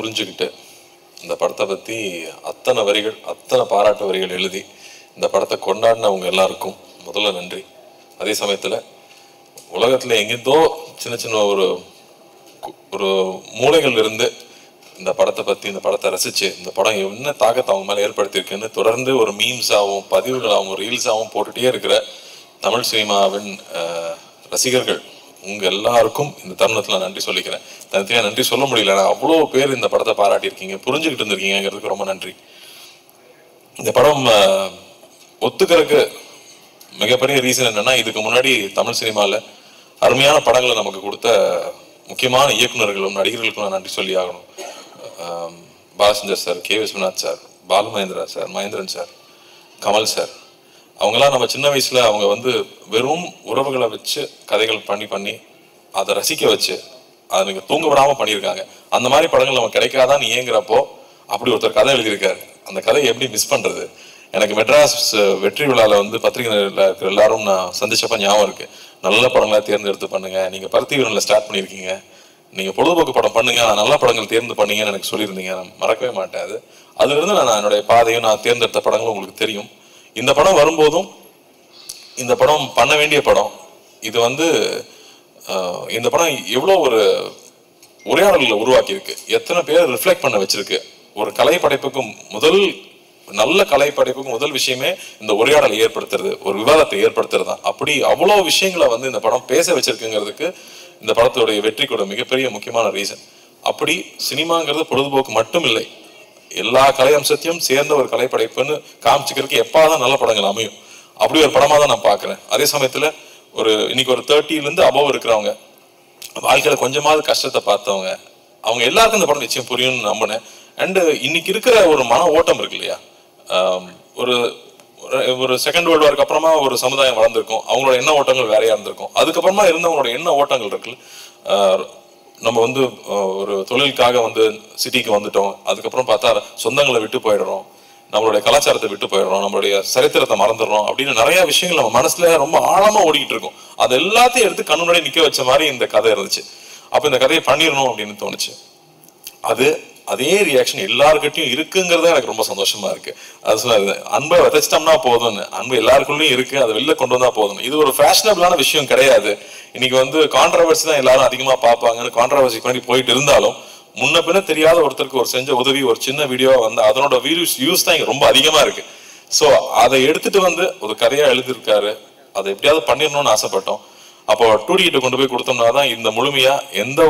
புரிஞ்சுக்கிட்டு இந்த படத்தை பற்றி அத்தனை வரிகள், அத்தனை பாராட்டு வரிகள் எழுதி இந்த படத்தை கொண்டாடினவங்க எல்லாருக்கும் முதல்ல நன்றி. அதே சமயத்தில் உலகத்தில் எங்கேருந்தோ சின்ன சின்ன ஒரு மூலைகள் இருந்து இந்த படத்தை பற்றி, இந்த படத்தை ரசித்து இந்த படம் என்ன தாக்கத்தை அவங்க மேலே ஏற்படுத்தியிருக்குன்னு தொடர்ந்து ஒரு மீம்ஸாகவும் பதிவுகளாகவும் ரீல்ஸாகவும் போட்டுகிட்டே இருக்கிற தமிழ் சினிமாவின் ரசிகர்கள் உங்கள் எல்லாருக்கும் இந்த தருணத்தில் நன்றி சொல்லிக்கிறேன். தனித்தனியாக நன்றி சொல்ல முடியல, நான் அவ்வளோ பேர் இந்த படத்தை பாராட்டியிருக்கீங்க, புரிஞ்சுக்கிட்டு இருந்திருக்கீங்கிறதுக்கு ரொம்ப நன்றி. இந்த படம் ஒத்துக்கிறதுக்கு மிகப்பெரிய ரீசன் என்னன்னா, இதுக்கு முன்னாடி தமிழ் சினிமாவில் அருமையான படங்களை நமக்கு கொடுத்த முக்கியமான இயக்குநர்களும் நடிகர்களுக்கும் நான் நன்றி சொல்லி ஆகணும். Balachander sir, K Viswanath sir, Balu Mahendra sir, Mahendran sir, Kamal sir, அவங்கெல்லாம் நம்ம சின்ன வயசுல அவங்க வந்து வெறும் உறவுகளை வச்சு கதைகள் பண்ணி அதை ரசிக்க வச்சு அதை நீங்க தூங்க விடாம பண்ணியிருக்காங்க. அந்த மாதிரி படங்கள் நமக்கு கிடைக்காதான்னு ஏங்குறப்போ அப்படி ஒருத்தர் கதை எழுதியிருக்காரு. அந்த கதையை எப்படி மிஸ் பண்றது? எனக்கு மெட்ராஸ் வெற்றி விழாவில் வந்து பத்திரிகையில் இருக்கிற எல்லாரும் நான் சந்திச்சப்ப ஞாபகம் இருக்கு. நல்ல படங்களை தேர்ந்தெடுத்து பண்ணுங்க, நீங்க பருத்தி வீரனில் ஸ்டார்ட் பண்ணியிருக்கீங்க, நீங்க பொழுதுபோக்கு படம் பண்ணுங்க, நல்ல படங்கள் தேர்ந்து பண்ணீங்கன்னு எனக்கு சொல்லியிருந்தீங்க. நான் மறக்கவே மாட்டேன். அதுல இருந்து நான் என்னுடைய பாதையும் நான் தேர்ந்தெடுத்த படங்களும் உங்களுக்கு தெரியும். இந்த படம் வரும்போதும் இந்த படம் பண்ண வேண்டிய படம் இது வந்து இந்த படம் எவ்வளோ ஒரு உரையாடல்களை உருவாக்கி இருக்கு, எத்தனை பேர் ரிஃப்ளெக்ட் பண்ண வச்சிருக்கு. ஒரு கலை படைப்புக்கும் நல்ல கலை படைப்புக்கும் முதல் விஷயமே இந்த உரையாடலை ஏற்படுத்துறது, ஒரு விவாதத்தை ஏற்படுத்துறது தான். அப்படி அவ்வளோ விஷயங்களை வந்து இந்த படம் பேச வச்சிருக்குங்கிறதுக்கு இந்த படத்துடைய வெற்றி கூட மிகப்பெரிய முக்கியமான ரீசன். அப்படி சினிமாங்கிறது பொழுதுபோக்கு மட்டும் இல்லை, எல்லா கலை அம்சத்தையும் சேர்ந்த ஒரு கலைப்படைப்புன்னு காமிச்சிக்கிறதுக்கு எப்பாதான் நல்ல படங்கள் அமையும். அப்படி ஒரு படமா தான் நான் பார்க்குறேன். அதே சமயத்தில் இன்னைக்கு ஒரு 30லேருந்து அபவ் இருக்கிறவங்க, வாழ்க்கையில கொஞ்சமாவது கஷ்டத்தை பார்த்தவங்க, அவங்க எல்லாருக்கும் இந்த படம் நிச்சயம் புரியும்னு நம்பினேன். அண்டு இன்னைக்கு இருக்கிற ஒரு மன ஓட்டம் இருக்கு இல்லையா, ஒரு செகண்ட் வேர்ல்டு வார்க்கு அப்புறமா ஒரு சமுதாயம் வளர்ந்துருக்கும், அவங்களோட எண்ண ஓட்டங்கள் வேறையா இருந்திருக்கும். அதுக்கப்புறமா இருந்தவங்களோட எண்ண ஓட்டங்கள் இருக்கு. நம்ம வந்து ஒரு தொழிலுக்காக வந்து சிட்டிக்கு வந்துட்டோம், அதுக்கப்புறம் பார்த்தா சொந்தங்களை விட்டு போயிடுறோம், நம்மளுடைய கலாச்சாரத்தை விட்டு போயிடுறோம், நம்மளுடைய சரித்திரத்தை மறந்துடுறோம் அப்படின்னு நிறைய விஷயங்கள் நம்ம மனசுல ரொம்ப ஆழமா ஓடிக்கிட்டு இருக்கும். அது எல்லாத்தையும் எடுத்து கண்ணு முன்னாடி நிக்க வச்ச மாதிரி இந்த கதை இருந்துச்சு. அப்ப இந்த கதையை பண்ணிடணும் அப்படின்னு தோணுச்சு. அதே ரியாக்ஷன் எல்லாருக்கிட்டையும் இருக்குங்கிறத எனக்கு ரொம்ப சந்தோஷமா இருக்கு. அது சொன்னாரு, அன்பை விதைச்சிட்டோம்னா போதும்னு. அன்பு எல்லாருக்குள்ளயும் இருக்கு, அதை வெளில கொண்டு வந்தா போதும். இது ஒரு ஃபேஷனபிளான விஷயம் கிடையாது. இன்னைக்கு வந்து கான்ட்ரவர்சி தான் எல்லாரும் அதிகமா பார்ப்பாங்கன்னு கான்ட்ரவர்சி பண்ணி போயிட்டு இருந்தாலும், முன்ன பின்ன தெரியாத ஒருத்தருக்கு ஒரு செஞ்ச உதவி ஒரு சின்ன வீடியோவா வந்து அதனோட வியூஸ் தான் இங்க ரொம்ப அதிகமா இருக்கு. ஸோ அதை எடுத்துட்டு வந்து ஒரு கதையா எழுதியிருக்காரு. அதை எப்படியாவது பண்ணிடணும்னு ஆசைப்பட்டோம். அப்போ 2D கிட்ட கொண்டு போய் கொடுத்தோம்னா தான் இந்த முழுமையா எந்த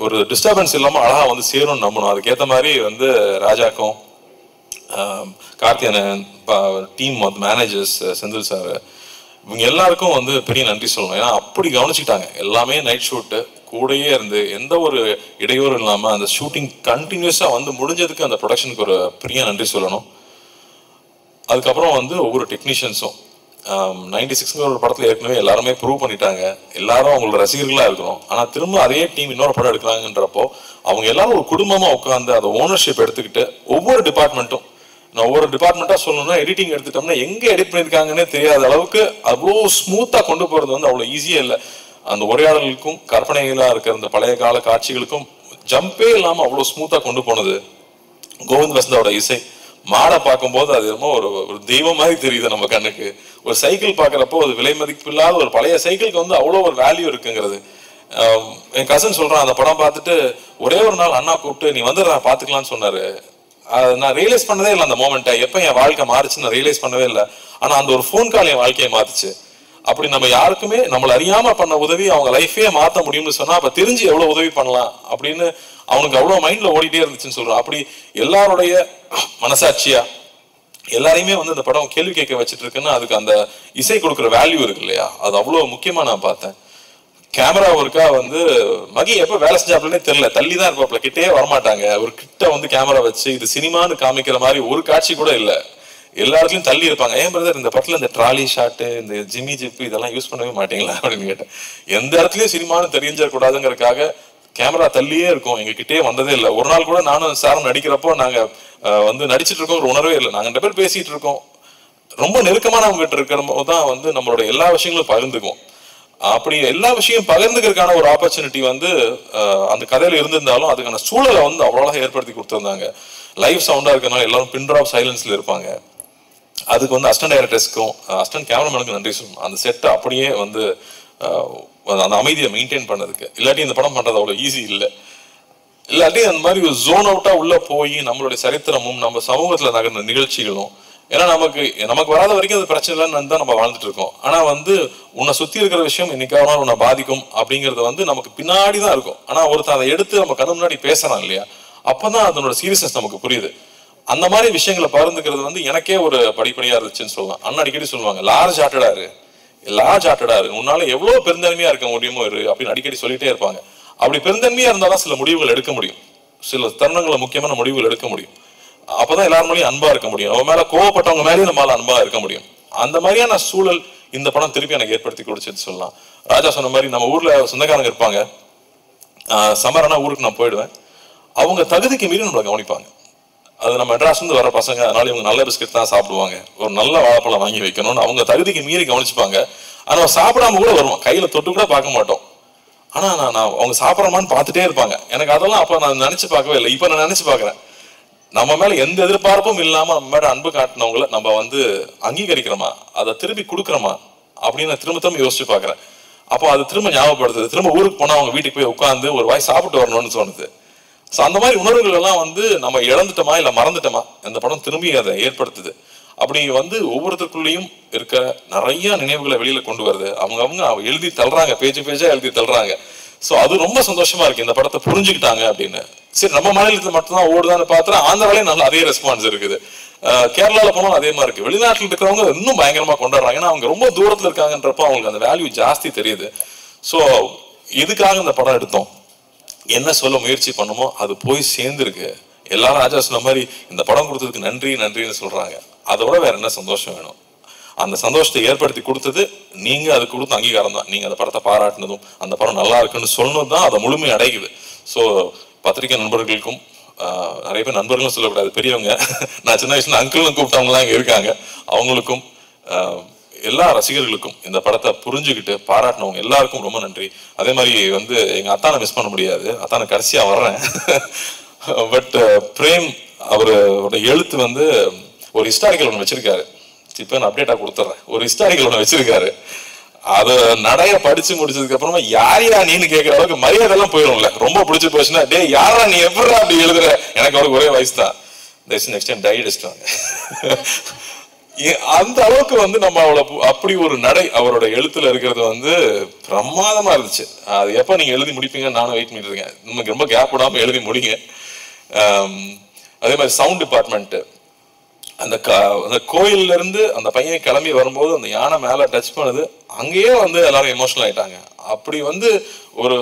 ஒரு டிஸ்டர்பன்ஸ் இல்லாம அழகா வந்து சேரும்னு நம்பணும். அதுக்கேற்ற மாதிரி வந்து ராஜாக்கும் Karthiyan team managers, Senthil sir, இவங்க எல்லாருக்கும் வந்து பெரிய நன்றி சொல்லணும். ஏன்னா அப்படி கவனிச்சுட்டாங்க. எல்லாமே நைட் ஷூட்டு கூடயே இருந்து எந்த ஒரு இடையூறும் இல்லாம அந்த ஷூட்டிங் கண்டினியூஸா வந்து முடிஞ்சதுக்கு அந்த ப்ரொடக்ஷனுக்கு ஒரு பெரிய நன்றி சொல்லணும். அதுக்கப்புறம் வந்து ஒவ்வொரு டெக்னீஷியன்ஸும் 96ங்கிற ஒரு படத்துல ஏற்கனவே எல்லாருமே ப்ரூவ் பண்ணிட்டாங்க, எல்லாரும் அவங்களோட ரசிகர்களா இருக்கிறோம். ஆனா திரும்ப அதே டீம் இன்னொரு படம் எடுக்கிறாங்கன்றப்போ அவங்க எல்லாரும் ஒரு குடும்பமா உட்காந்து அதை ஓனர்ஷிப் எடுத்துக்கிட்டு ஒவ்வொரு டிபார்ட்மெண்ட்டும், நான் ஒவ்வொரு டிபார்ட்மெண்ட்டா சொல்லணும்னா எடிட்டிங் எடுத்துட்டோம்னா எங்க எடிட் பண்ணியிருக்காங்கன்னே தெரியாத அளவுக்கு அவ்வளோ ஸ்மூத்தா கொண்டு போறது வந்து அவ்வளோ ஈஸியா இல்லை. அந்த உரையாடலுக்கும் கற்பனைகளா இருக்கிற அந்த பழைய கால காட்சிகளுக்கும் ஜம்பே இல்லாம அவ்வளோ ஸ்மூத்தா கொண்டு போனது கோவிந்த் வசந்தாவோட இசை. மாடை பார்க்கும்போது அது என்னமோ ஒரு தெய்வம் மாதிரி தெரியுது நம்ம கண்ணுக்கு. ஒரு சைக்கிள் பார்க்குறப்போ அது விலை மதிப்பு இல்லாத ஒரு பழைய சைக்கிளுக்கு வந்து அவ்வளோ ஒரு வேல்யூ இருக்குங்கிறது. என் கசன் சொல்றான், அந்த படம் பார்த்துட்டு ஒரே ஒரு நாள் அண்ணா கூப்பிட்டு நீ வந்து நான் பார்த்துக்கலான்னு சொன்னாரு. நான் ரியலைஸ் பண்ணதே இல்லை அந்த மோமெண்ட்டை. எப்போ என் வாழ்க்கை மாறுச்சுன்னு நான் ரியலைஸ் பண்ணவே இல்லை. ஆனால் அந்த ஒரு ஃபோன் கால் என் வாழ்க்கையை மாத்துச்சு. அப்படி நம்ம யாருக்குமே நம்மளை அறியாம பண்ண உதவி அவங்க லைஃபே மாற்ற முடியும்னு சொன்னா அப்ப தெரிஞ்சு எவ்வளவு உதவி பண்ணலாம் அப்படின்னு அவனுக்கு அவ்வளவு மைண்ட்ல ஓடிட்டே இருந்துச்சுன்னு சொல்றான். அப்படி எல்லாருடைய மனசாட்சியா எல்லாரையுமே வந்து இந்த படம் கேள்வி கேட்க வச்சுட்டு இருக்குன்னா அதுக்கு அந்த இசை கொடுக்குற வேல்யூ இருக்கு இல்லையா, அது அவ்வளவு முக்கியமா நான் பார்த்தேன். கேமரா ஒர்க்கா வந்து மகி எப்ப வேலை செஞ்சாப்லன்னே தெரியல, தள்ளி தான் இருப்பாப்ல, கிட்டே வரமாட்டாங்க. ஒரு கிட்ட வந்து கேமரா வச்சு இது சினிமான்னு காமிக்கிற மாதிரி ஒரு காட்சி கூட இல்லை, எல்லா இடத்துலயும் தள்ளி இருப்பாங்க. ஏன் பிரதர் இந்த படத்துல இந்த ட்ராலி ஷாட்டு, இந்த ஜிம்மி ஜிப்பு இதெல்லாம் யூஸ் பண்ணவே மாட்டீங்களா அப்படின்னு கேட்டேன். எந்த இடத்துலயும் சினிமான்னு தெரிஞ்சிடக்கூடாதுங்கிறதுக்காக கேமரா தள்ளியே இருக்கும், எங்க கிட்டே வந்ததே இல்லை. ஒரு நாள் கூட நானும் சாரும் நடிக்கிறப்போ நாங்க வந்து நடிச்சிட்டு இருக்கோம், ஒரு உணர்வே இல்லை. நாங்க 2 பேர் பேசிட்டு இருக்கோம், ரொம்ப நெருக்கமானவங்க கிட்ட இருக்கிற போது தான் வந்து நம்மளோட எல்லா விஷயங்களும் பகிர்ந்துக்குவோம். அப்படி எல்லா விஷயம் பகிர்ந்துக்கிறதுக்கான ஒரு ஆப்பர்ச்சுனிட்டி வந்து அந்த கதையில இருந்திருந்தாலும் அதுக்கான சூழலை வந்து அவ்வளோ ஏற்படுத்தி கொடுத்துருந்தாங்க. லைவ் சவுண்டா இருக்கனால எல்லாரும் பின் ட்ராப் சைலன்ஸ்ல இருப்பாங்க. அதுக்கு வந்து அசிஸ்டன்ட் டைரக்டர்ஸ்க்கும் அசிஸ்டன்ட் கேமராமேனுக்கும் நன்றி சொல்லணும். அந்த செட்டை அப்படியே வந்து அந்த அமைதியை மெயின்டைன் பண்ணதுக்கு. இல்லாட்டி இந்த படம் பண்றது அவ்வளோ ஈஸி இல்லை. இல்லாட்டி அந்த மாதிரி ஒரு ஜோன் அவுட்டா உள்ள போய் நம்மளுடைய சரித்திரமும் நம்ம சமூகத்துல நகர்ந்த நிகழ்ச்சிகளும், ஏன்னா நமக்கு வராத வரைக்கும் அது பிரச்சனை இல்லைன்னு தான் நம்ம வாழ்ந்துட்டு இருக்கோம். ஆனா வந்து உன்னை சுத்தி இருக்கிற விஷயம் இன்னைக்காக உன்னை பாதிக்கும் அப்படிங்கறது வந்து நமக்கு பின்னாடி தான் இருக்கும். ஆனா ஒருத்தர் அதை எடுத்து நம்ம கண்ணு முன்னாடி பேசுறான் இல்லையா, அப்பதான் அதனோட சீரியஸ்னஸ் நமக்கு புரியுது. அந்த மாதிரி விஷயங்களை பகிர்ந்துக்கிறது வந்து எனக்கே ஒரு படிப்படியா இருந்துச்சுன்னு சொல்லலாம். அண்ணா அடிக்கடி சொல்லுவாங்க, லார்ஜ் ஹார்ட்டடா இரு, உன்னால எவ்வளவு பெருந்தன்மையா இருக்க முடியுமோ இரு அப்படின்னு அடிக்கடி சொல்லிட்டே இருப்பாங்க. அப்படி பெருந்தன்மையா இருந்தாலும் சில முடிவுகள் எடுக்க முடியும், சில தருணங்களை முக்கியமான முடிவுகள் எடுக்க முடியும். அப்பதான் எல்லாரும் மேலேயும் அன்பா இருக்க முடியும், அவன் மேல கோவப்பட்டவங்க மேலேயும் நம்மளால அன்பா இருக்க முடியும். அந்த மாதிரியான சூழல் இந்த படம் திருப்பி எனக்கு ஏற்படுத்தி கொடுச்சுன்னு சொல்லலாம். ராஜா சொன்ன மாதிரி நம்ம ஊர்ல சொந்தக்காரங்க இருப்பாங்க, சமரனா ஊருக்கு நான் போயிடுவேன், அவங்க தகுதிக்கு மீறி நம்மளை கவனிப்பாங்க. அது நம்ம மெட்ராஸ் வந்து வர பசங்க, அதனால இவங்க நல்ல பிஸ்கெட் தான் சாப்பிடுவாங்க, ஒரு நல்ல வாழைப்பழம் வாங்கி வைக்கணும்னு அவங்க தகுதிக்கு மீறி கவனிச்சுப்பாங்க. ஆனா சாப்பிடாம கூட வருவோம், கையில தொட்டு கூட பார்க்க மாட்டோம். ஆனா நான் அவங்க சாப்பிட்றமான்னு பார்த்துட்டே இருப்பாங்க. எனக்கு அதெல்லாம் அப்ப நான் நினைச்சு பார்க்கவே இல்லை, இப்ப நான் நினைச்சு பார்க்கறேன். நம்ம மேல எந்த எதிர்பார்ப்பும் இல்லாம நம்ம மேல அன்பு காட்டினவங்களை நம்ம வந்து அங்கீகரிக்கிறோமா, அதை திருப்பி கொடுக்குறோமா அப்படின்னு திரும்ப யோசிச்சு பார்க்கறேன். அப்போ அது திரும்ப ஞாபகப்படுத்துது. திரும்ப ஊருக்கு போனா அவங்க வீட்டுக்கு போய் உட்காந்து ஒரு வாய் சாப்பிட்டு வரணும்னு தோணுது. ஸோ அந்த மாதிரி உணர்வுகள் எல்லாம் வந்து நம்ம இழந்துட்டோமா இல்லை மறந்துட்டோமா, இந்த படம் திரும்பி அதை ஏற்படுத்துது. அப்படி வந்து ஒவ்வொருத்தருக்குள்ளேயும் இருக்க நிறைய நினைவுகளை வெளியில கொண்டு வருது. அவங்க எழுதி தள்ளுறாங்க, பேஜா எழுதி தள்ளுறாங்க. ஸோ அது ரொம்ப சந்தோஷமா இருக்கு, இந்த படத்தை புரிஞ்சுக்கிட்டாங்க அப்படின்னு. சரி, நம்ம மாநிலத்தில் மட்டும்தான் ஓடுதான்னு பார்த்தா ஆந்திராலையும் நல்லா அதே ரெஸ்பான்ஸ் இருக்குது, கேரளால போனாலும் அதே மாதிரி இருக்கு. வெளிநாட்டில் இருக்கிறவங்க இன்னும் பயங்கரமா கொண்டாடுறாங்க, ஏன்னா அவங்க ரொம்ப தூரத்துல இருக்காங்கன்றப்ப அவங்களுக்கு அந்த வேல்யூ ஜாஸ்தி தெரியுது. ஸோ எதுக்காக இந்த படம் எடுத்தோம், என்ன சொல்ல முயற்சி பண்ணுமோ அது போய் சேர்ந்துருக்கு. எல்லாரும் ராஜா சொன்ன மாதிரி இந்த படம் கொடுத்ததுக்கு நன்றின்னு சொல்றாங்க. அதோட வேற என்ன சந்தோஷம் வேணும்? அந்த சந்தோஷத்தை ஏற்படுத்தி கொடுத்தது நீங்க, அது கொடுத்த அங்கீகாரம் தான். நீங்க அந்த படத்தை பாராட்டினதும் அந்த படம் நல்லா இருக்குன்னு சொன்னது தான் அதை முழுமை அடைக்குது. ஸோ பத்திரிகை நண்பர்களுக்கும், நிறைய பேர் நண்பர்களும் சொல்லக்கூடாது, பெரியவங்க, நான் சின்ன வயசுல அங்கிள்னு கூப்பிட்டவங்கலாம் இங்க இருக்காங்க, அவங்களுக்கும் எல்லா ரசிகர்களுக்கும் இந்த படத்தை புரிஞ்சுக்கிட்டு பாராட்டினவங்க எல்லாருக்கும் ரொம்ப நன்றி. அதே மாதிரி வந்து எங்க அத்தானை மிஸ் பண்ண முடியாது, அத்தானை கடைசியா வர்றேன். பட் பிரேம் அவரோட எழுத்து வந்து ஒரு ஹிஸ்டாரிக்கல் ஒன்று வச்சிருக்காரு. இப்போ நான் அப்டேட்டா கொடுத்துட்றேன். ஒரு ஹிஸ்டாரிக்கல் ஒன்று வச்சிருக்காரு, அதை நடைய படிச்சு முடிச்சதுக்கு அப்புறமா யாரையா நீன்னு கேட்கிற அளவுக்கு மரியாதை எல்லாம் போயிடும்ல. ரொம்ப பிடிச்சி போச்சுன்னா, டே யாரா நீ எப்படா அப்படி எழுதுற, எனக்கு அவருக்கு ஒரே வயசு தான், நெக்ஸ்ட் டைம் டை அடிச்சிட்டாங்க. அந்த அளவுக்கு வந்து நம்ம அப்படி ஒரு நடை அவரோட எழுத்துல இருக்கிறது வந்து பிரமாதமா இருந்துச்சு. அது எப்ப நீங்க எழுதி முடிப்பீங்கன்னு நானும் வெயிட் பண்ணிட்டு இருக்கேன். நமக்கு ரொம்ப கேப் விடாம எழுதி முடிங்க. அதே மாதிரி சவுண்ட் டிபார்ட்மெண்ட், அந்த கோயில்ல இருந்து அந்த பையன் கிளம்பி வரும்போது அந்த யானை மேல டச் பண்ணுது, அங்கேயே வந்து எல்லாரும் எமோஷனல் ஆயிட்டாங்க. அப்படி வந்து ஒரு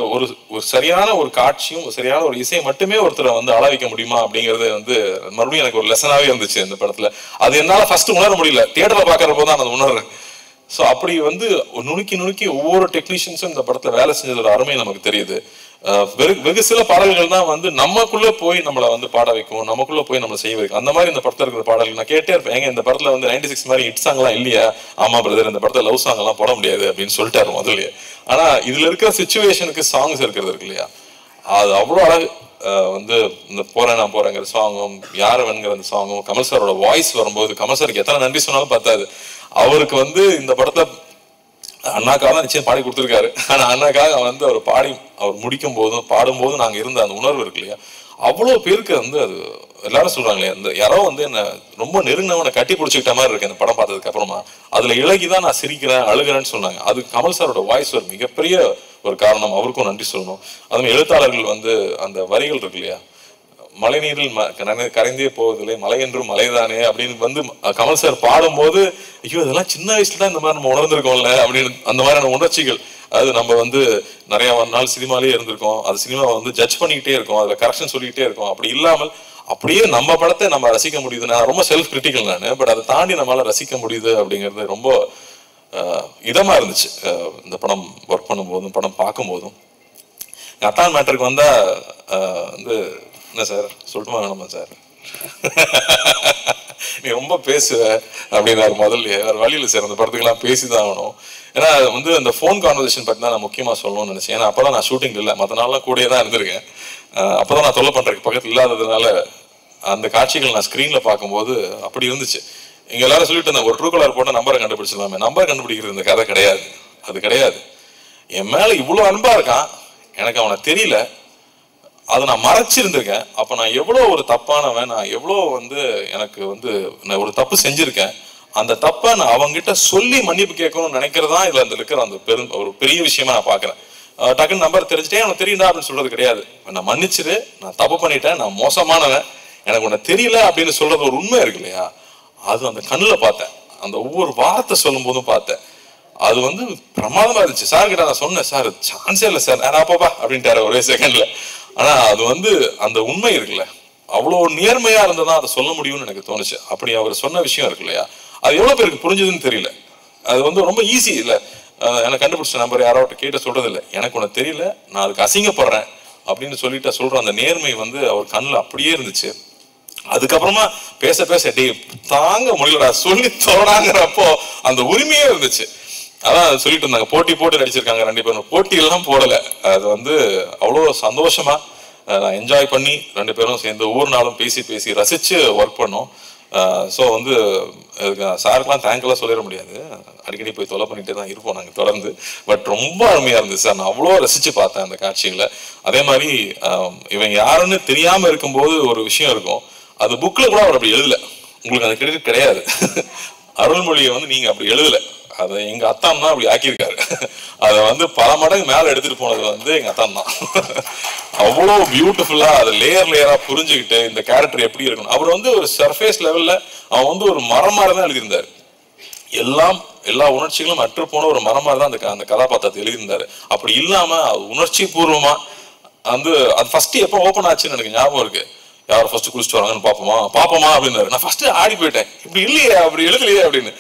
ஒரு சரியான ஒரு காட்சியும் சரியான ஒரு இசை மட்டுமே ஒருத்தரை வந்து அளவிக்க முடியுமா அப்படிங்கிறது வந்து மறுபடியும் எனக்கு ஒரு லெசனாவே இருந்துச்சு இந்த படத்துல. அது என்னால ஃபர்ஸ்ட் உணர முடியல, தியேட்டர்ல பாக்குறப்போ தான் நான் உணர்றேன். ஸோ அப்படி வந்து நுணுக்கி ஒவ்வொரு டெக்னீஷியன்ஸும் இந்த படத்துல வேலை செஞ்சதோட அருமை நமக்கு தெரியுது. வெகு சில பாடல்கள் தான் வந்து நமக்குள்ள போய் நம்மளை வந்து பாட வைக்கும், நமக்குள்ள போய் நம்ம செய்ய வைக்கும். அந்த மாதிரி இந்த படத்துல இருக்கிற பாடல்கள் நான் கேட்டே இருப்பேன். எங்க இந்த படத்துல வந்து 96 மாதிரி ஹிட் சாங் எல்லாம் இல்லையா? ஆமா பிரதர், இந்த படத்துல லவ் சாங் எல்லாம் போட முடியாது அப்படின்னு சொல்லிட்டாரு முதல்லயே. ஆனா இதுல இருக்கிற சிச்சுவேஷனுக்கு சாங்ஸ் இருக்கிறது இருக்கு இல்லையா, அது அவ்வளோ அழகு. வந்து இந்த நான் போறேங்கிற சாங்கும், யாரவன்கிற அந்த சாங்கும், கமல் சாரோட வாய்ஸ் வரும்போது, கமல் சாருக்கு எத்தனை நன்றி சொன்னாலும் பார்த்தாது. அவருக்கு வந்து இந்த படத்தை அண்ணாக்காக தான் நிச்சயம் பாடி கொடுத்துருக்காரு. ஆனா அண்ணாக்காக வந்து அவர் முடிக்கும் போதும் பாடும்போதும் நாங்க இருந்த அந்த உணர்வு இருக்கு இல்லையா, அவ்வளோ பேருக்கு வந்து அது எல்லாரும் சொல்றாங்களே, அந்த யாரோ வந்து என்ன ரொம்ப நெருங்கினவனை கட்டி பிடிச்சிக்கிட்ட மாதிரி இருக்கு இந்த படம் பார்த்ததுக்கு அப்புறமா. அதுல இலகிதான் நான் சிரிக்கிறேன் அழுகிறேன்னு சொன்னாங்க. அது கமல் சாரோட வாய்ஸ் ஒரு மிகப்பெரிய ஒரு காரணம், அவருக்கும் நன்றி சொல்லணும். அதுவும் எழுத்தாளர்கள் வந்து அந்த வரிகள் இருக்கு இல்லையா, மழை நீரில் கரைந்தே போவதில்லை, மலை என்றும் மலைதானே அப்படின்னு வந்து கமல் சார் பாடும்போது, ஐயோ இதெல்லாம் சின்ன வயசுல தான் இந்த மாதிரி நம்ம உணர்ந்திருக்கோம்ல அப்படின்னு அந்த மாதிரியான உணர்ச்சிகள். அது நம்ம வந்து நிறைய நாள் சினிமாலேயே இருந்திருக்கோம், அது சினிமாவை வந்து ஜட்ஜ் பண்ணிக்கிட்டே இருக்கோம், அதில் கரெக்ஷன் சொல்லிக்கிட்டே இருக்கோம். அப்படி இல்லாமல் அப்படியே நம்ம படத்தை நம்ம ரசிக்க முடியுது. நான் ரொம்ப செல்ஃப் கிரிட்டிக்கல் நான், பட் அதை தாண்டி நம்மளால ரசிக்க முடியுது அப்படிங்கிறது ரொம்ப இதமா இருந்துச்சு இந்த படம் ஒர்க் பண்ணும்போதும் படம் பார்க்கும்போதும். அத்தான் மேட்டருக்கு வந்தா வந்து என்ன சார் சொல்லட்டுமா வேணாமா சார்? நீ ரொம்ப பேசுவ அப்படின்னாரு முதல்ல. வேறு வழியில் சார் அந்த படத்துக்கெல்லாம் பேசி தான் ஆகணும். ஏன்னா வந்து அந்த ஃபோன் கான்வர்சேஷன் பற்றி தான் நான் முக்கியமாக சொல்லணும்னு நினச்சேன். ஏன்னா அப்போ தான் நான் ஷூட்டிங் இல்லை, மற்ற நாள்லாம் கூடயே தான் இருந்திருக்கேன். அப்போ தான் நான் தொல்லை பண்ணுறதுக்கு பக்கத்தில் இல்லாததுனால அந்த காட்சிகள் நான் ஸ்க்ரீனில் பார்க்கும்போது அப்படி இருந்துச்சு. இங்கே எல்லாரும் சொல்லிட்டு இருந்தேன், ஒரு ட்ரூ கலர் போட்டால் நம்பரை கண்டுபிடிச்சிடலாமே. நம்பர் கண்டுபிடிக்கிறது இந்த கதை கிடையாது, அது கிடையாது. என் மேலே இவ்வளோ அன்பாக இருக்கான், எனக்கு அவனை தெரியல, அதை நான் மறைச்சிருந்திருக்கேன். அப்போ நான் எவ்வளோ ஒரு தப்பானவன், நான் எவ்வளோ வந்து எனக்கு வந்து நான் ஒரு தப்பு செஞ்சுருக்கேன். அந்த தப்பை நான் அவங்ககிட்ட சொல்லி மன்னிப்பு கேட்கணும்னு நினைக்கிறதா இதில் அந்த இருக்கிற அந்த ஒரு பெரிய விஷயமா நான் பார்க்குறேன். டக்குன்னு நம்பர் தெரிஞ்சுட்டேன், எனக்கு தெரியுதா அப்படின்னு சொல்றது கிடையாது. நான் மன்னிச்சிரு, நான் தப்பு பண்ணிட்டேன், நான் மோசமானவன், எனக்கு உன்னை தெரியல அப்படின்னு சொல்றது ஒரு உண்மை இருக்கு இல்லையா, அது அந்த கண்ணில் பார்த்தேன். அந்த ஒவ்வொரு வார்த்தை சொல்லும் போதும் பார்த்தேன். அது வந்து பிரமாதமா இருந்துச்சு. சார் கிட்ட நான் சொன்னேன், சார் சான்ஸே இல்லை சார், நான் பாப்பா அப்படின்ட்டாரு ஒரே செகண்ட்ல. ஆனா அது வந்து அந்த உண்மை இருக்குல்ல, அவ்வளோ நேர்மையா இருந்ததான் அதை சொல்ல முடியும்னு எனக்கு தோணுச்சு. அப்படி அவர் சொன்ன விஷயம் இருக்கு இல்லையா, அது எவ்வளவு பேருக்கு புரிஞ்சதுன்னு தெரியல. அது வந்து ரொம்ப ஈஸி இல்லை. எனக்கு கண்டுபிடிச்ச நம்பர் யாராவது கேட்ட சொல்றது இல்லை, எனக்கு உனக்கு தெரியல, நான் அதுக்கு அசிங்கப்படுறேன் அப்படின்னு சொல்லிட்டு சொல்ற அந்த நேர்மை வந்து அவர் கண்ணில் அப்படியே இருந்துச்சு. அதுக்கப்புறமா பேச பேச டே தாங்க முடியலடா சொல்லி தோடாங்கிறப்போ அந்த உரிமையே இருந்துச்சு. அதான் சொல்லிட்டு இருந்தாங்க, போட்டி போட்டு நடிச்சிருக்காங்க 2 பேரும். போட்டியெல்லாம் போடலை, அது வந்து அவ்வளோ சந்தோஷமா நான் என்ஜாய் பண்ணி 2 பேரும் சேர்ந்து ஒவ்வொரு நாளும் பேசி பேசி ரசிச்சு ஒர்க் பண்ணோம். ஸோ வந்து சாருக்கெல்லாம் தேங்க்லாம் சொல்லிட முடியாது, அடிக்கடி போய் தொலை பண்ணிகிட்டே தான் இருப்போம் நாங்கள் தொடர்ந்து. பட் ரொம்ப அருமையாக இருந்துச்சு சார், நான் அவ்வளோ ரசித்து பார்த்தேன் அந்த காட்சிகளை. அதே மாதிரி இவன் யாருன்னு தெரியாமல் இருக்கும்போது ஒரு விஷயம் இருக்கும், அது புக்கில் கூட அவர் அப்படி எழுதலை, உங்களுக்கு அந்த கிரெடிட் கிடையாது. அருள்மொழியை வந்து நீங்கள் அப்படி எழுதலை, அதை எங்கள் அத்தான் தான் அப்படி ஆக்கியிருக்காரு. அதை வந்து பல மடங்கு மேலே எடுத்துகிட்டு போனது வந்து எங்கள் அத்தான் தான். அவ்வளோ பியூட்டிஃபுல்லாக அதை லேயராக புரிஞ்சுக்கிட்டு இந்த கேரக்டர் எப்படி இருக்கணும். அவர் வந்து ஒரு சர்ஃபேஸ் லெவலில் அவன் வந்து ஒரு மரம் மாதிரி தான் எழுதியிருந்தார். எல்லா உணர்ச்சிகளும் அற்று போன ஒரு மரம் மாதிரி தான் அந்த கதாபாத்திரத்தை எழுதியிருந்தார். அப்படி இல்லாமல் உணர்ச்சி பூர்வமாக வந்து அது ஃபஸ்ட்டு எப்போ ஓப்பன் ஆச்சுன்னு எனக்கு ஞாபகம் இருக்குது. யார் ஃபஸ்ட்டு குளிச்சுட்டு வராங்கன்னு பார்ப்போமா அப்படின்னாரு. நான் ஃபஸ்ட்டு ஆடி போயிட்டேன், இப்படி இல்லையே அப்படி எழுதலையே அப்படின்னு.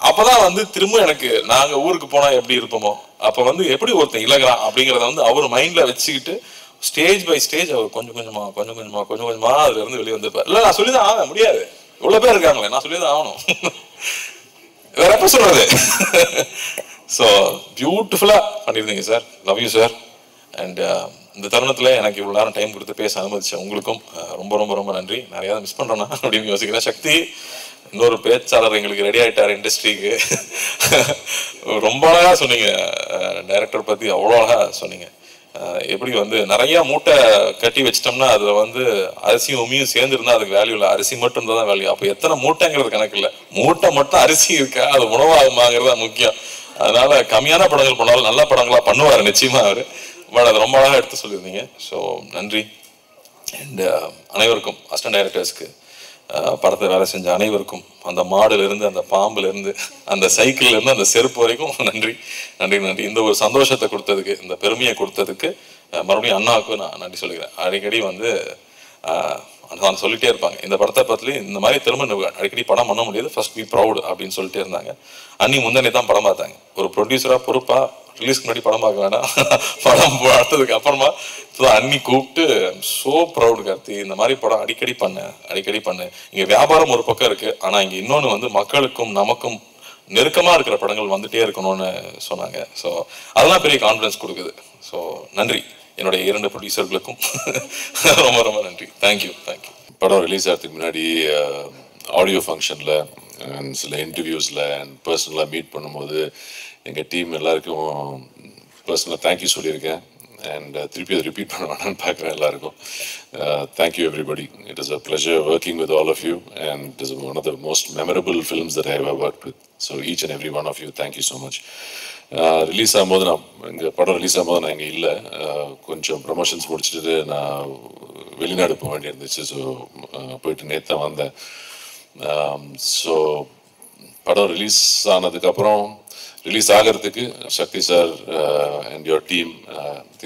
அப்பதான் வந்து திரும்ப எனக்கு நாங்க ஊருக்கு போனா எப்படி இருப்போமோ அப்ப வந்து எப்படி ஒருத்தன் இலகுறான் அப்படிங்கிறத வந்து அவர் மைண்ட்ல வச்சுக்கிட்டு ஸ்டேஜ் பை ஸ்டேஜ் அவர் கொஞ்சம் கொஞ்சமா அதுல இருந்து வெளியே வந்திருப்பார். இல்ல நான் சொல்லிதான் ஆக முடியாது, இவ்வளவு பேர் இருக்காங்களே, நான் சொல்லிதான் ஆகணும், வேற எப்ப சொல்றது. ஸோ பியூட்டிஃபுல்லா பண்ணியிருந்தீங்க sir, love you sir. And இந்த தருணத்துல எனக்கு இவ்வளவு நேரம் டைம் கொடுத்து பேச அனுமதிச்சேன் உங்களுக்கும் ரொம்ப ரொம்ப ரொம்ப நன்றி. நிறைய மிஸ் பண்றேன்னா அப்படின்னு யோசிக்கிறேன். சக்தி இன்னொரு பேச்சாளர் எங்களுக்கு ரெடி ஆயிட்டார் இண்டஸ்ட்ரிக்கு. ரொம்ப அழகா சொன்னீங்க, டைரக்டர் பத்தி அவ்வளோ அழகா சொன்னீங்க. எப்படி வந்து நிறைய மூட்டை கட்டி வச்சிட்டோம்னா அதுல வந்து அரிசியும் உமியும் சேர்ந்துருந்தா அதுக்கு வேல்யூ இல்லை, அரிசி மட்டும் இருந்தால் தான் வேல்யூ. அப்போ எத்தனை மூட்டைங்கிறது கணக்கு இல்லை, மூட்டை மட்டும் அரிசி இருக்கா அது உணவாகுமாங்கிறது தான் முக்கியம். அதனால கம்மியான படங்கள் பண்ணாலும் நல்ல படங்களா பண்ணுவார் நிச்சயமா அவர். பட் அது ரொம்ப அழகா எடுத்து சொல்லியிருந்தீங்க. ஸோ நன்றி. அண்ட் அனைவருக்கும் அசிஸ்டன்ட் டைரக்டர்ஸ்க்கு, படத்தை வேலை செஞ்ச அனைவருக்கும், அந்த மாடுல இருந்து அந்த பாம்புல இருந்து அந்த சைக்கிள்ல இருந்து அந்த செருப்பு வரைக்கும் நன்றி நன்றி நன்றி. இந்த ஒரு சந்தோஷத்தை கொடுத்ததுக்கு, இந்த பெருமையை கொடுத்ததுக்கு மறுபடியும் அண்ணாவுக்கும் நான் நன்றி சொல்லிக்கிறேன். அடிக்கடி வந்து நான் சொல்லிட்டே இருப்பாங்க, இந்த படத்தை பற்றி இந்த மாதிரி திரும்ப அடிக்கடி படம் பண்ண முடியாது, ஃபர்ஸ்ட் பி ப்ரௌட் அப்படின்னு சொல்லிட்டே இருந்தாங்க. அன்னி முந்தனே தான் படம் பார்த்தாங்க, ஒரு ப்ரொடியூசரா பொறுப்பா ரிலீஸ்க்கு முன்னாடி படம் பார்க்க வேண்டாம், படம் பார்த்ததுக்கு அப்புறமா அன்னி கூப்பிட்டு சோ ப்ரௌட் கார்த்தி, இந்த மாதிரி படம் அடிக்கடி பண்ணு. இங்க வியாபாரம் ஒரு பக்கம் இருக்கு, ஆனா இங்க இன்னொன்னு வந்து மக்களுக்கும் நமக்கும் நெருக்கமா இருக்கிற படங்கள் வந்துட்டே இருக்கணும்னு சொன்னாங்க. ஸோ அதெல்லாம் பெரிய கான்ஃபிடன்ஸ் கொடுக்குது. ஸோ நன்றி என்னுடைய 2 ப்ரொடியூசர்களுக்கும் ரொம்ப ரொம்ப நன்றி. தேங்க்யூ. படம் ரிலீஸ் ஆகிறதுக்கு முன்னாடி ஆடியோ ஃபங்க்ஷனில் சில இன்டர்வியூஸில் அண்ட் பர்சனலாக மீட் பண்ணும்போது எங்கள் டீம் எல்லாருக்கும் பர்சனலாக தேங்க்யூ சொல்லியிருக்கேன். அண்ட் திருப்பி அதை ரிப்பீட் பண்ண வேணான்னு பார்க்குறேன் எல்லாருக்கும். Thank you everybody. It is a pleasure working with all of you and it is one of the most memorable films that I have work with. So each and every one of you thank you so much. Release ஆகும்போது எங்கள் படம் release ஆகும்போது நான் இங்கே இல்லை, கொஞ்சம் promotions முடிச்சுட்டு நான் வெளிநாடு போக வேண்டியிருந்துச்சு. ஸோ போயிட்டு நேற்று தான் வந்தேன். ஸோ படம் ரிலீஸ் ஆனதுக்கப்புறம் ரிலீஸ் ஆகிறதுக்கு சக்தி சார் அண்ட் யுவர் டீம்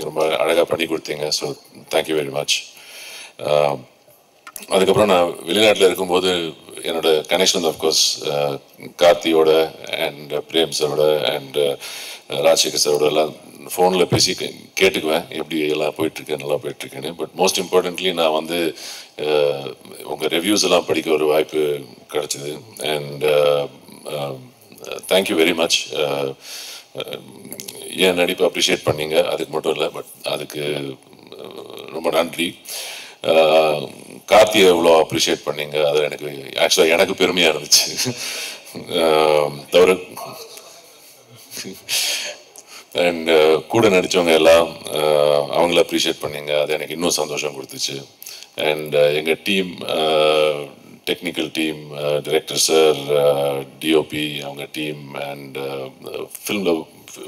ரொம்ப அழகாக பண்ணி கொடுத்தீங்க. So thank you very much. அதுக்கப்புறம் நான் வெளிநாட்டில் இருக்கும்போது என்னோட கனெக்ஷன் ஆஃப்கோர்ஸ் கார்த்தியோட அண்ட் பிரேம் சாரோட அண்ட் ராஜசேகர் சாரோட எல்லாம் ஃபோனில் பேசி கேட்டுக்குவேன் எப்படி எல்லாம் போயிட்டுருக்கு, நல்லா போயிட்டுருக்கேன்னு. பட் மோஸ்ட் இம்பார்ட்டன்ட்லி நான் வந்து உங்கள் ரிவ்யூஸ் எல்லாம் படிக்க ஒரு வாய்ப்பு கிடச்சிது. And thank you very much. என் நடிப்பை அப்ரிஷியேட் பண்ணீங்க, அதுக்கு மட்டும் இல்லை, பட் அதுக்கு ரொம்ப நன்றி. கார்த்தியை எவ்வளோ அப்ரிஷியேட் பண்ணீங்க, அது எனக்கு ஆக்சுவலாக எனக்கு பெருமையாக இருந்துச்சு. தவிர அண்ட் கூட நடித்தவங்க எல்லாம் அவங்கள அப்ரிஷியேட் பண்ணீங்க, அது எனக்கு இன்னும் சந்தோஷம் கொடுத்துச்சு. அண்ட் எங்கள் team, technical team, director sir, DOP அவங்க டீம், அண்ட்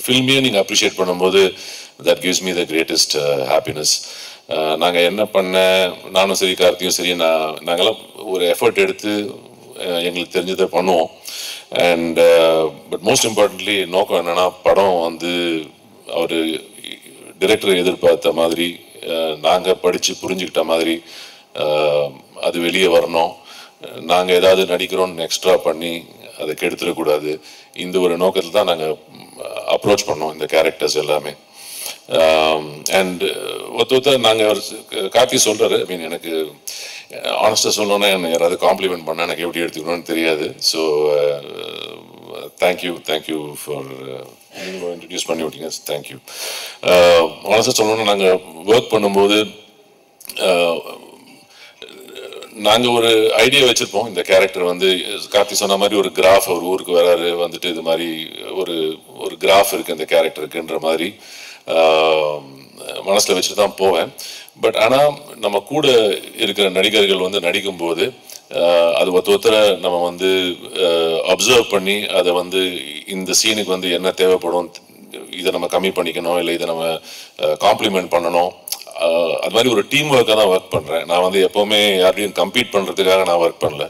ஃபில்மையே நீங்கள் அப்ரிஷியேட் பண்ணும்போது that gives me the greatest happiness. நாங்கள் என்ன பண்ண, நானும் சரி கார்த்தியும் சரி, நாங்கள்லாம் ஒரு எஃபர்ட் எடுத்து எங்களுக்கு தெரிஞ்சதை பண்ணுவோம். அண்ட் பட் மோஸ்ட் இம்பார்ட்டன்ட்லி நோக்கம் என்னென்னா, படம் வந்து அவர் டிரெக்டர் எதிர்பார்த்த மாதிரி, நாங்கள் படித்து புரிஞ்சுக்கிட்ட மாதிரி அது வெளியே வரணும். நாங்கள் ஏதாவது நடிக்கிறோன்னு எக்ஸ்ட்ரா பண்ணி அதை கெடுத்துடக்கூடாது. இந்த ஒரு நோக்கத்தில் தான் நாங்கள் அப்ரோச் பண்ணோம் இந்த கேரக்டர்ஸ் எல்லாமே. அண்ட் ஒருத்தர் நாங்கள் கார்த்தி சொல்கிறாரு, ஐ மீன் எனக்கு ஆனஸ்டாக சொல்லணுன்னா என்ன யாராவது காம்ப்ளிமெண்ட் பண்ணால் எனக்கு எப்படி எடுத்துக்கணும்னு தெரியாது. ஸோ தேங்க்யூ ஃபார் நீங்கள் இன்ட்ரடியூஸ் பண்ணி விட்டீங்க, தேங்க்யூ. ஆனஸ்டாக சொல்லணுன்னா நாங்கள் ஒர்க் பண்ணும்போது நாங்கள் ஒரு ஐடியா வச்சுருப்போம். இந்த கேரக்டர் வந்து கார்த்தி சொன்ன மாதிரி ஒரு கிராஃப், ஒரு ஊருக்கு வராரு, வந்துட்டு இது மாதிரி ஒரு கிராஃப் இருக்குது இந்த கேரக்டருக்குன்ற மாதிரி மனசில் வச்சுட்டு தான் போவேன். பட் ஆனால் நம்ம கூட இருக்கிற நடிகர்கள் வந்து நடிக்கும்போது அது ஒருத்தரை நம்ம வந்து அப்சர்வ் பண்ணி அதை வந்து இந்த சீனுக்கு வந்து என்ன தேவைப்படும், இதை நம்ம கம்மி பண்ணிக்கணும், இல்லை இதை நம்ம காம்ப்ளிமெண்ட் பண்ணணும், அது மாதிரி ஒரு டீம் ஒர்க்காக தான் ஒர்க் பண்ணுறேன். நான் வந்து எப்போவுமே யாரையும் கம்பீட் பண்ணுறதுக்காக நான் ஒர்க் பண்ணல.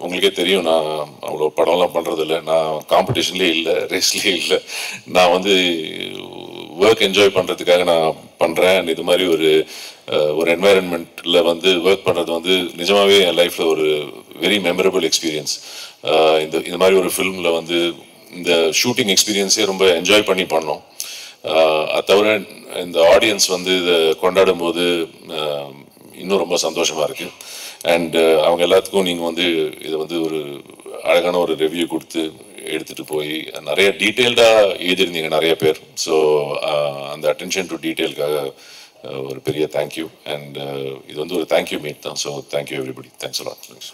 உங்களுக்கே தெரியும், நான் அவ்வளோ படம்லாம் பண்ணுறதில்ல, நான் காம்படிஷன்லேயே இல்லை, ரேஸ்லேயே இல்லை. நான் வந்து ஒர்க் என்ஜாய் பண்ணுறதுக்காக நான் பண்ணுறேன். இது மாதிரி ஒரு என்வாயன்மெண்ட்டில் வந்து ஒர்க் பண்ணுறது வந்து நிஜமாகவே என் லைஃப்பில் ஒரு வெரி மெமரபிள் எக்ஸ்பீரியன்ஸ். இந்த மாதிரி ஒரு ஃபிலிமில் வந்து இந்த ஷூட்டிங் எக்ஸ்பீரியன்ஸே ரொம்ப என்ஜாய் பண்ணி பண்ணோம். அது தவிர இந்த ஆடியன்ஸ் வந்து இதை கொண்டாடும் போது இன்னும் ரொம்ப சந்தோஷமாக இருக்குது. அண்ட் அவங்க எல்லாத்துக்கும் நீங்கள் வந்து இதை வந்து ஒரு அழகான ஒரு ரிவ்யூ கொடுத்து எடுத்துகிட்டு போய் நிறைய டீட்டெயில்டாக எழுதியிருந்தீங்க நிறைய பேர். ஸோ அந்த அட்டென்ஷன் டு டீட்டெயிலுக்காக ஒரு பெரிய தேங்க்யூ. அண்ட் இது வந்து ஒரு தேங்க்யூ மீட் தான். So thank you everybody. Thanks a lot.